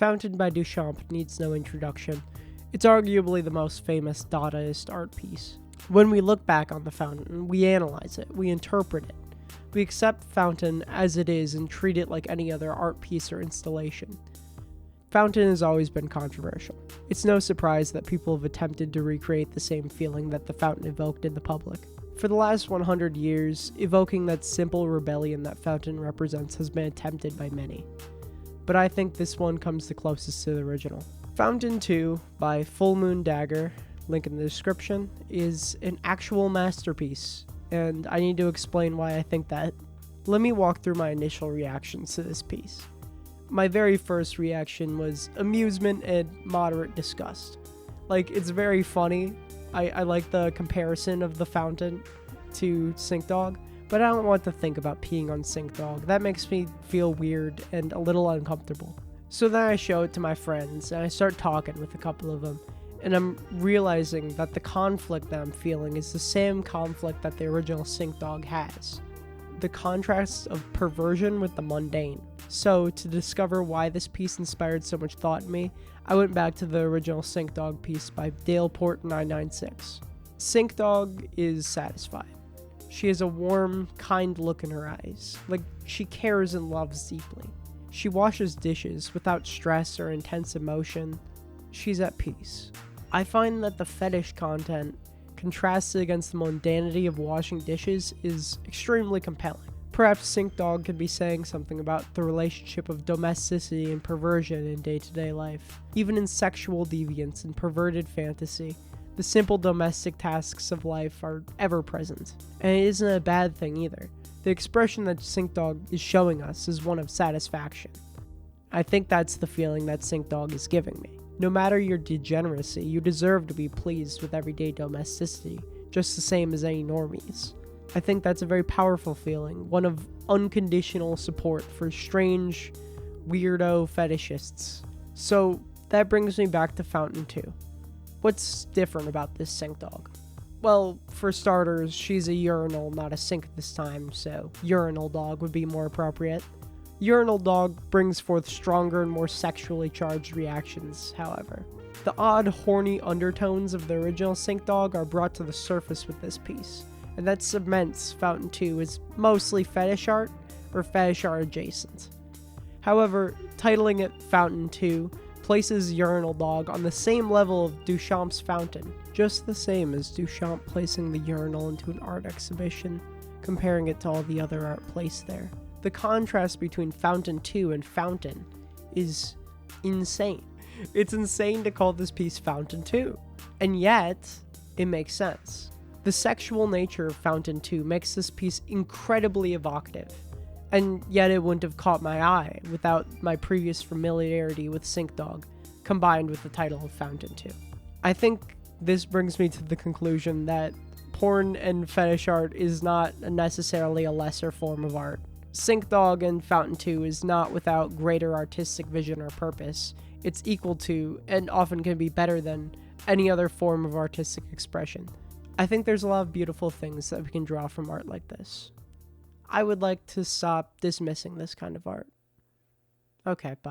Fountain by Duchamp needs no introduction. It's arguably the most famous Dadaist art piece. When we look back on the fountain, we analyze it, we interpret it. We accept Fountain as it is and treat it like any other art piece or installation. Fountain has always been controversial. It's no surprise that people have attempted to recreate the same feeling that the fountain evoked in the public. For the last 100 years, evoking that simple rebellion that Fountain represents has been attempted by many. But I think this one comes the closest to the original. Fountain 2 by Full Moon Dagger, link in the description, is an actual masterpiece, and I need to explain why I think that. Let me walk through my initial reactions to this piece. My very first reaction was amusement and moderate disgust. It's very funny. I like the comparison of the fountain to sinkdog, but I don't want to think about peeing on sinkdog. That makes me feel weird and a little uncomfortable. So then I show it to my friends, and I start talking with a couple of them, and I'm realizing that the conflict that I'm feeling is the same conflict that the original sinkdog has. The contrast of perversion with the mundane. So, to discover why this piece inspired so much thought in me, I went back to the original sinkdog piece by Daleport 996. Sinkdog is satisfied. She has a warm, kind look in her eyes, like she cares and loves deeply. She washes dishes without stress or intense emotion. She's at peace. I find that the fetish content, contrasted against the mundanity of washing dishes, is extremely compelling. Perhaps sinkdog could be saying something about the relationship of domesticity and perversion in day-to-day life. Even in sexual deviance and perverted fantasy, the simple domestic tasks of life are ever present. And it isn't a bad thing either. The expression that sinkdog is showing us is one of satisfaction. I think that's the feeling that sinkdog is giving me. No matter your degeneracy, you deserve to be pleased with everyday domesticity, just the same as any normies. I think that's a very powerful feeling, one of unconditional support for strange, weirdo fetishists. So that brings me back to Fountain 2. What's different about this sinkdog? Well, for starters, she's a urinal, not a sink this time, so urinal dog would be more appropriate. Urinal dog brings forth stronger and more sexually charged reactions, however. The odd, horny undertones of the original sinkdog are brought to the surface with this piece, and that cements Fountain 2 as mostly fetish art or fetish art adjacent. However, titling it Fountain 2 places Urinal Dog on the same level of Duchamp's Fountain, just the same as Duchamp placing the urinal into an art exhibition, comparing it to all the other art placed there. The contrast between Fountain 2 and Fountain is insane. It's insane to call this piece Fountain 2, and yet, it makes sense. The sexual nature of Fountain 2 makes this piece incredibly evocative, and yet it wouldn't have caught my eye without my previous familiarity with sinkdog, combined with the title of Fountain 2. I think this brings me to the conclusion that porn and fetish art is not necessarily a lesser form of art. Sinkdog and Fountain 2 is not without greater artistic vision or purpose. It's equal to, and often can be better than, any other form of artistic expression. I think there's a lot of beautiful things that we can draw from art like this. I would like to stop dismissing this kind of art. Okay, bye.